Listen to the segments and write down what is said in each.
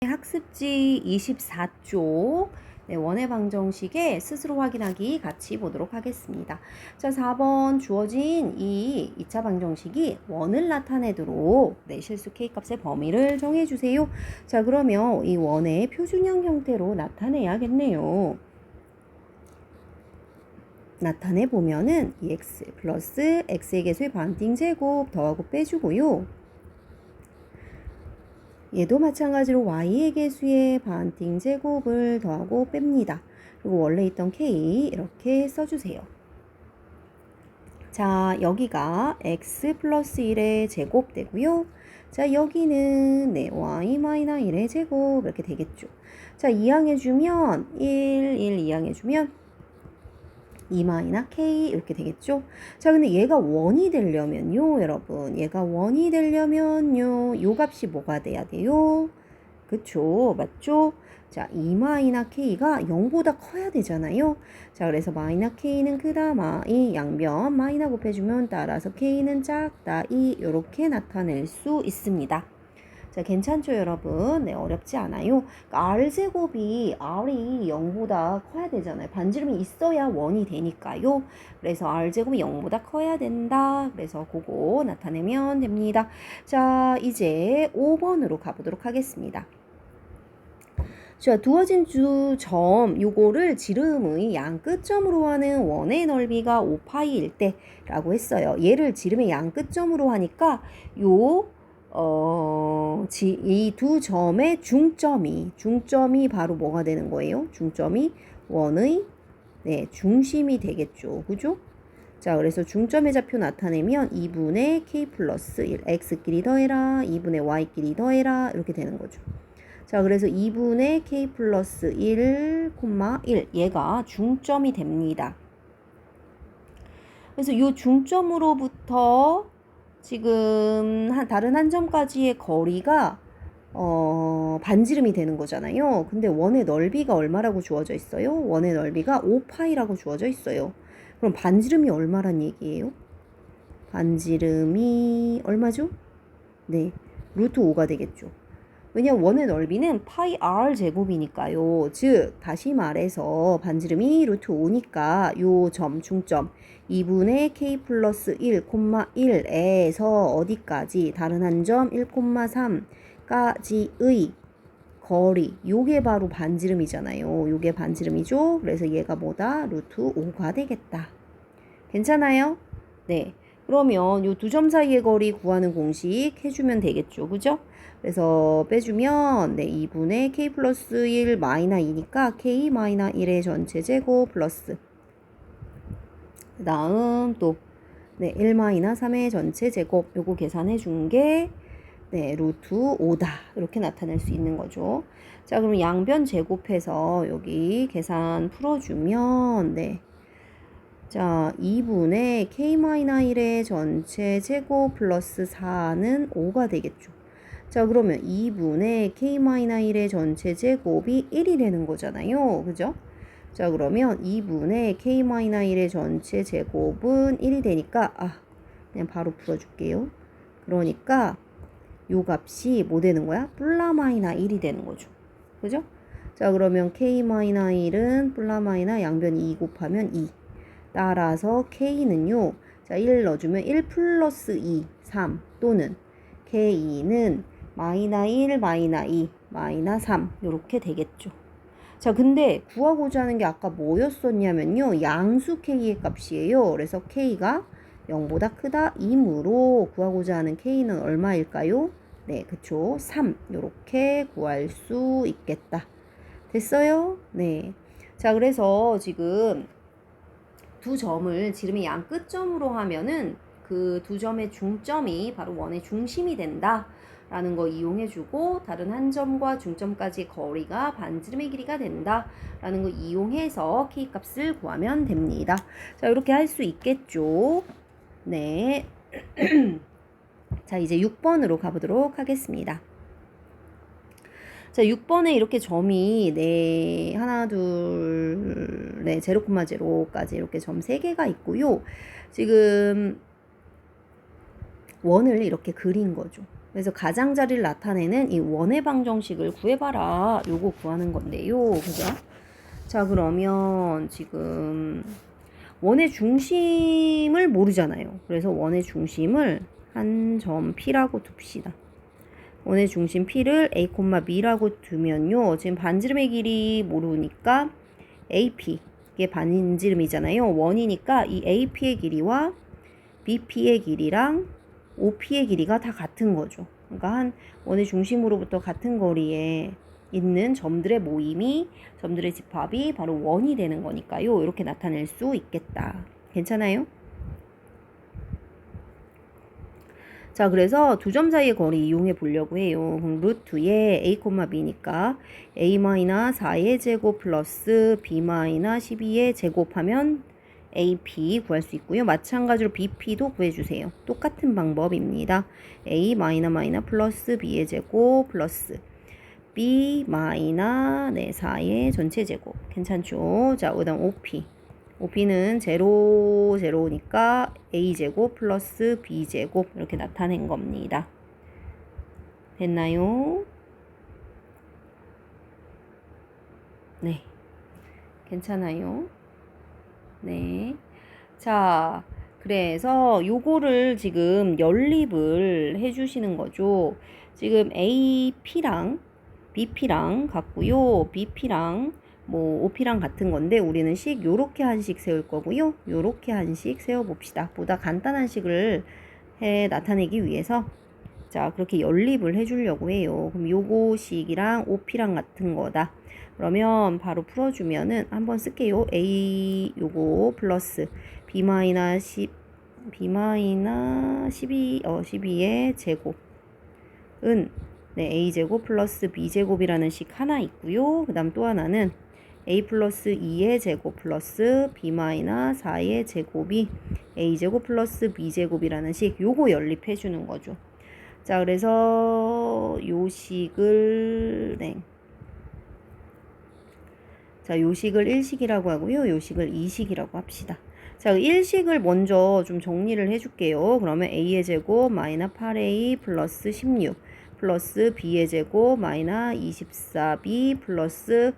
학습지 24쪽 원의 방정식에 스스로 확인하기 같이 보도록 하겠습니다. 자, 4번 주어진 이 2차 방정식이 원을 나타내도록 실수 K값의 범위를 정해주세요. 자, 그러면 이 원의 표준형 형태로 나타내야겠네요. 나타내보면은 이 x 플러스 x의 개수의 반띵 제곱 더하고 빼주고요. 얘도 마찬가지로 y의 개수의 반띵 제곱을 더하고 뺍니다. 그리고 원래 있던 k 이렇게 써주세요. 자, 여기가 x 플러스 1의 제곱 되고요. 자, 여기는 y-1의 제곱 이렇게 되겠죠. 자, 이항해주면 1 이항해주면 2-k 이렇게 되겠죠. 자, 근데 얘가 원이 되려면요, 여러분, 얘가 원이 되려면요, 요 값이 뭐가 돼야 돼요? 그쵸, 맞죠? 자, 2-k가 0보다 커야 되잖아요. 자, 그래서 -k는 크다, 이 양변 마이너 곱해주면 따라서 k는 작다, 이렇게 나타낼 수 있습니다. 자, 괜찮죠, 여러분? 네, 어렵지 않아요. 그러니까 r제곱이 r이 0보다 커야 되잖아요. 반지름이 있어야 원이 되니까요. 그래서 r제곱이 0보다 커야 된다. 그래서 그거 나타내면 됩니다. 자, 이제 5번으로 가보도록 하겠습니다. 자, 두어진 점 요거를 지름의 양 끝점으로 하는 원의 넓이가 5파이일 때 라고 했어요. 얘를 지름의 양 끝점으로 하니까 이 두 점의 중점이 바로 뭐가 되는 거예요? 중점이 원의 중심이 되겠죠. 그죠? 자, 그래서 중점의 좌표 나타내면 2분의 k 플러스 1, x끼리 더해라, 2분의 y끼리 더해라, 이렇게 되는 거죠. 자, 그래서 2분의 k 플러스 1, 1, 얘가 중점이 됩니다. 그래서 이 중점으로부터 지금 다른 한 점까지의 거리가 반지름이 되는 거잖아요. 근데 원의 넓이가 얼마라고 주어져 있어요? 원의 넓이가 5파이라고 주어져 있어요. 그럼 반지름이 얼마란 얘기예요? 반지름이 얼마죠? 네, 루트 5가 되겠죠. 왜냐면 원의 넓이는 파이 r 제곱이니까요. 즉 다시 말해서 반지름이 루트 5니까 요 점 중점 2분의 k 플러스 1, 1에서 어디까지? 다른 한 점 1,3까지의 거리, 요게 바로 반지름이잖아요. 요게 반지름이죠. 그래서 얘가 뭐다? 루트 5가 되겠다. 괜찮아요? 네. 그러면 요 두 점 사이의 거리 구하는 공식 해주면 되겠죠. 그죠? 그래서 빼주면 2분의 k 플러스 1 마이너 2니까 k 마이너 1의 전체 제곱 플러스 그 다음 또 1 마이너 3의 전체 제곱 요거 계산해 준 게 루트 5다 이렇게 나타낼 수 있는 거죠. 자, 그럼 양변 제곱해서 여기 계산 풀어주면 자, 2분의 k-1의 전체 제곱 플러스 4는 5가 되겠죠. 자, 그러면 2분의 k-1의 전체 제곱이 1이 되는 거잖아요. 그죠? 자, 그러면 2분의 k-1의 전체 제곱은 1이 되니까 그냥 바로 풀어줄게요. 그러니까 요 값이 뭐 되는 거야? 플라마이나 1이 되는 거죠. 그죠? 자, 그러면 k-1은 플라마이나 양변 2 곱하면 2. 따라서 k는요. 자, 1 넣어주면 1 플러스 2, 3 또는 k는 마이너 1, 마이너 2, 마이너 3 이렇게 되겠죠. 자, 근데 구하고자 하는 게 아까 뭐였었냐면요. 양수 k의 값이에요. 그래서 k가 0보다 크다 이므로 구하고자 하는 k는 얼마일까요? 네, 그쵸. 3 이렇게 구할 수 있겠다. 됐어요? 네. 자, 그래서 지금 두 점을 지름의 양 끝점으로 하면은 그 두 점의 중점이 바로 원의 중심이 된다 라는 거 이용해주고 다른 한 점과 중점까지 거리가 반지름의 길이가 된다 라는 거 이용해서 K값을 구하면 됩니다. 자, 이렇게 할 수 있겠죠. 네. 자, 이제 6번으로 가보도록 하겠습니다. 자, 6번에 이렇게 점이 하나, 둘, 0,0까지 이렇게 점 3개가 있고요. 지금 원을 이렇게 그린 거죠. 그래서 가장자리를 나타내는 이 원의 방정식을 구해봐라. 요거 구하는 건데요. 그죠? 자, 그러면 지금 원의 중심을 모르잖아요. 그래서 원의 중심을 한 점 P라고 둡시다. 원의 중심 P를 A, B라고 두면요. 지금 반지름의 길이 모르니까 AP, 이게 반지름이잖아요. 원이니까 이 AP의 길이와 BP의 길이랑 OP의 길이가 다 같은 거죠. 그러니까 한 원의 중심으로부터 같은 거리에 있는 점들의 모임이, 점들의 집합이 바로 원이 되는 거니까요. 이렇게 나타낼 수 있겠다. 괜찮아요? 자, 그래서 두 점 사이의 거리 이용해 보려고 해요. 그럼 루트에 a, b니까 a-4의 제곱 플러스 b-12의 제곱하면 AP 구할 수 있고요. 마찬가지로 BP도 구해주세요. 똑같은 방법입니다. A 플러스 B의 제곱 플러스 B 4의 전체 제곱. 괜찮죠? 자, 그 다음 OP. OP는 0니까 A제곱 플러스 B제곱 이렇게 나타낸 겁니다. 됐나요? 네. 괜찮아요? 네. 자, 그래서 요거를 지금 연립을 해주시는 거죠. 지금 AP랑 BP랑 같고요. BP랑 뭐 OP랑 같은 건데 우리는 식 요렇게 한식 세울 거고요. 요렇게 한식 세워봅시다. 보다 간단한 식을 나타내기 위해서 자, 그렇게 연립을 해주려고 해요. 그럼 요거 식이랑 OP랑 같은 거다. 그러면 바로 풀어주면은 한번 쓸게요. A 요거 플러스 B-12의 제곱은 네, A제곱 플러스 B제곱이라는 식 하나 있고요. 그 다음 또 하나는 A 플러스 2의 제곱 플러스 B-4의 제곱이 A제곱 플러스 B제곱이라는 식 요거 연립해주는 거죠. 자, 그래서 요 식을 네. 자, 요 식을 1식이라고 하고요. 요 식을 2식이라고 합시다. 자, 1식을 먼저 좀 정리를 해줄게요. 그러면 A의 제곱 마이너스 8A 플러스 16 플러스 B의 제곱 마이너스 24B 플러스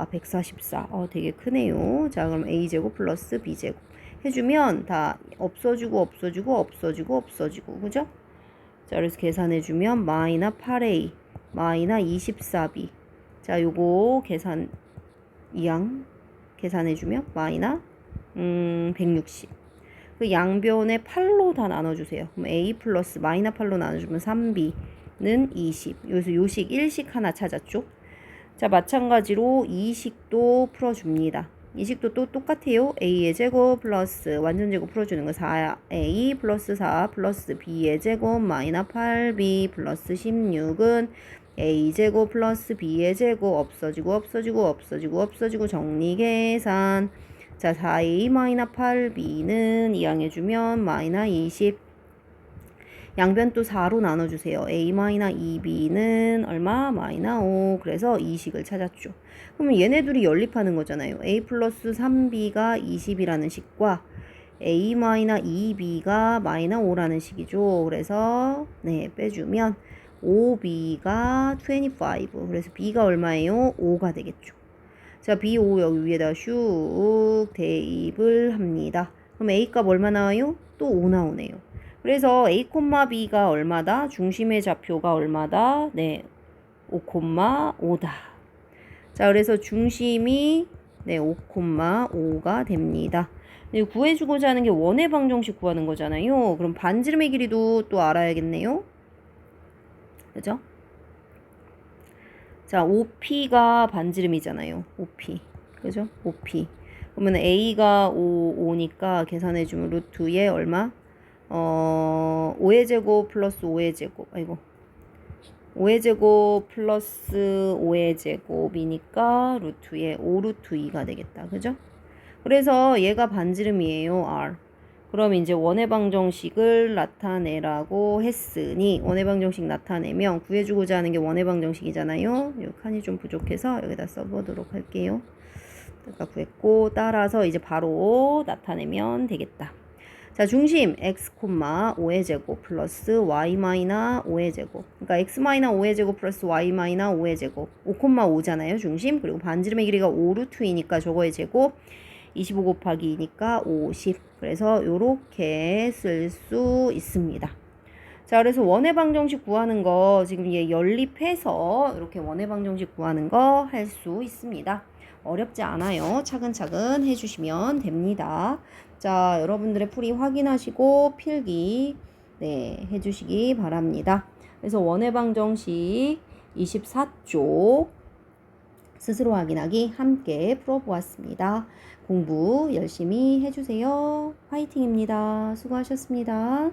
144. 되게 크네요. 자, 그럼 A제곱 플러스 B제곱 해주면 다 없어지고 그죠? 자, 그래서 계산해주면 마이너스 8A 마이너스 24B. 자, 요거 이항 계산해주면 마이너스 160. 그 양변에 8로 다 나눠주세요. 그럼 A 플러스 마이너스 8로 나눠주면 3B는 20. 여기서 요식 1식 하나 찾았죠. 자, 마찬가지로 2식도 풀어줍니다. 2식도 또 똑같아요. A의 제곱 플러스 완전제곱 풀어주는 거 4A 플러스 4 플러스 B의 제곱 마이너스 8B 플러스 16은 A제곱 플러스 B의 제곱 없어지고 정리 계산. 자, 4A 마이너스 8B는 이항해주면 마이너스 20. 양변 또 4로 나눠주세요. A 마이너스 2B는 얼마? 마이너스 5. 그래서 2식을 찾았죠. 그러면 얘네 둘이 연립하는 거잖아요. A 플러스 3B가 20이라는 식과 A 마이너스 2B가 마이너스 5라는 식이죠. 그래서 네, 빼주면 5B가 25. 그래서 B가 얼마예요? 5가 되겠죠. 자, B5 여기 위에다 슉 대입을 합니다. 그럼 A 값 얼마 나와요? 또 5 나오네요. 그래서 A, B가 얼마다? 중심의 좌표가 얼마다? 네, 5,5다. 자, 그래서 중심이 네, 5,5가 됩니다. 네, 구해주고자 하는 게 원의 방정식 구하는 거잖아요. 그럼 반지름의 길이도 또 알아야겠네요. 그죠? 자, OP가 반지름이잖아요. OP. 그죠? OP. 그러면 A가 5니까 계산해주면 루트에 얼마? 5의 제곱 플러스 5의 제곱. 아이고. 5의 제곱 플러스 5의 제곱이니까 루트에 5 루트 2가 되겠다. 그죠? 그래서 얘가 반지름이에요. R. 그럼 이제 원의 방정식을 나타내라고 했으니 원의 방정식 나타내면 구해주고자 하는 게 원의 방정식이잖아요. 이 칸이 좀 부족해서 여기다 써보도록 할게요. 아까 구했고 따라서 이제 바로 나타내면 되겠다. 자, 중심 x, 5의 제곱 플러스 y 마이너 5의 제곱. 그러니까 x 마이너 5의 제곱 플러스 y 마이너 5의 제곱. 5,5잖아요, 중심. 그리고 반지름의 길이가 5 루트이니까 저거의 제곱 25 곱하기 2니까 50. 그래서 요렇게 쓸 수 있습니다. 자, 그래서 원의 방정식 구하는 거 지금 얘 연립해서 이렇게 원의 방정식 구하는 거 할 수 있습니다. 어렵지 않아요. 차근차근 해주시면 됩니다. 자, 여러분들의 풀이 확인하시고 필기 네, 해주시기 바랍니다. 그래서 원의 방정식 24쪽 스스로 확인하기 함께 풀어보았습니다. 공부 열심히 해주세요. 화이팅입니다. 수고하셨습니다.